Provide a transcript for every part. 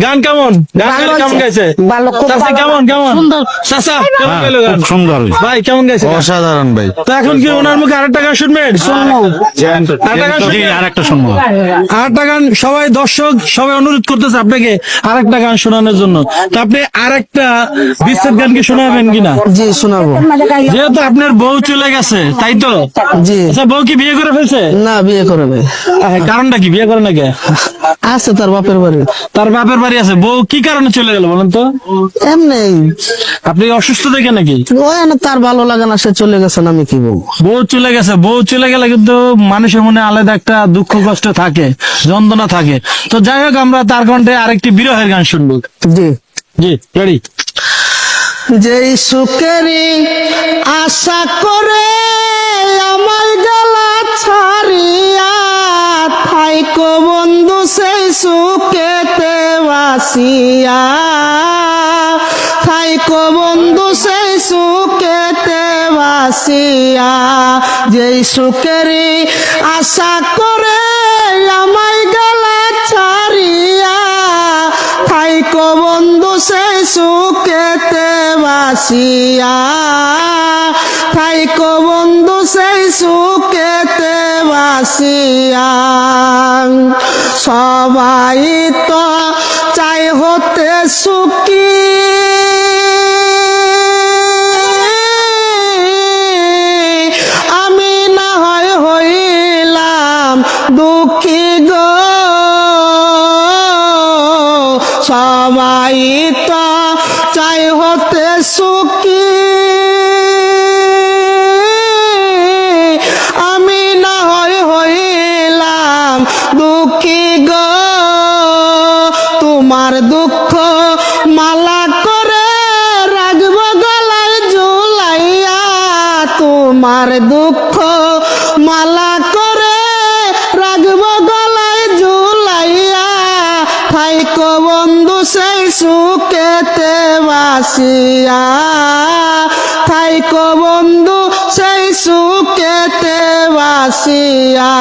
গান কেমন? কেমন গাইছে? ভালো, খুব চাচা ভালো। কেমন সুন্দর। চাচা কেমন গেলো গান? সুন্দর, ভাই কেমন গাইছে? অসাধারণ ভাই। তো এখন কি ওনার মুখে আরেকটা গান শুনবেন? আরেকটা শুনবো। আরেকটা গান সবাই দর্শক সবাই অনুরোধ করতেছে আপনাকে আরেকটা গান শোনানোর জন্য। তো আপনি আরেকটা বিচ্ছেদ গান কি শোনাবেন কিনা? জি শোনাবো। যেহেতু আপনার বউ চলে গেছে তাই তো? জি আচ্ছা, বউ কি বিয়ে করে ফেলছে? না, বিয়ে করে নাই। কারণটা কি, বিয়ে করে নাকি? আছে তার বাপের বাড়ি। তার বাপের বাড়ি আছে। বউ কি কারণে চলে গেল বলেন তো? এমনি আপনি অসুস্থ দেখে নাকি? ওই না, তার ভালো লাগে না, সে চলে গেছে, আমি কি বলবো। বউ চলে গেছে, বউ চলে গেলে কিন্তু মানুষের মনে আলাদা একটা দুঃখ কষ্ট থাকে, যন্ত্রণা থাকে। তো যাই হোক, আমরা তার কণ্ঠে আরেকটি বিরহের গান শুনবো। জি জি, রেডি। যেই সুখেরই আশা করে আমার গলা ছাড়িয়া থাইকো বন্ধু, সেই সুখেতে বাসিয়া থাইকো বন্ধু, সেই সুখেতে বাসিয়া। যেই সুখেরই আশা করে আমার গলা ছাড়িয়া থাইকো বন্ধু, সেই সুখেতে বাসিয়া থাইকো বন্ধু, সেই সুখেতে বাসিয়া। সবাই তো চাই হতে সুখী, আমি না হয় হইলাম দুঃখী গো। সবাই তো চাই হতে সুখী, আমি না হয় হইলাম দুঃখী গো। তোমার দুঃখ মালা করে রাখবো গলায় ঝুলাইয়া, তোমার দুঃখ মালা করে রাখবো গলায় ঝুলাইয়া থাইকো বন্ধু, সেই সুখেতে বাসিয়া থাইকো বন্ধু, সেই সুখেতে বাসিয়া।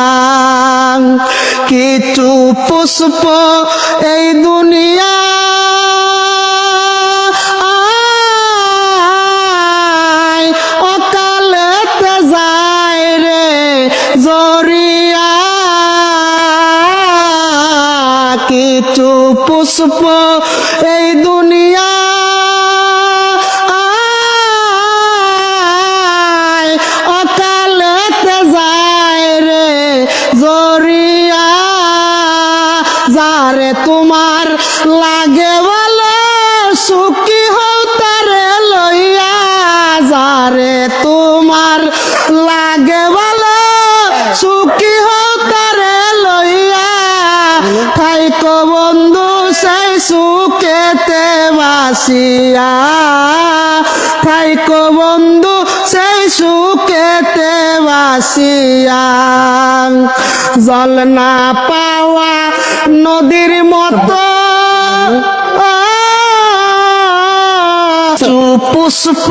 কিছু পুষ্প এই দুনিয়া অকালেতে যায় রে জরিয়া। কিছু পুষ্প এই দুনিয়া অকালেতে যায় রে জরিয়া। যারে তোমার লাগে ভালো সুখী হও তারে লইয়া, যারে তোমার লাগে ভালো সুখী হও তারে লইয়া থাইকো বন্ধু, সেই সুখেতে বাসিয়া থাইকো বন্ধু, সেই সুখেতে বাসিয়া। জল না পাওয়া নদীর মতো পুষ্প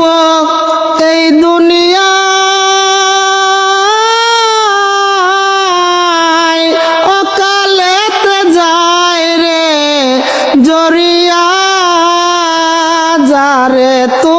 এই দুনিয়া অকালেতে যায় রে জরিয়া। যারে তো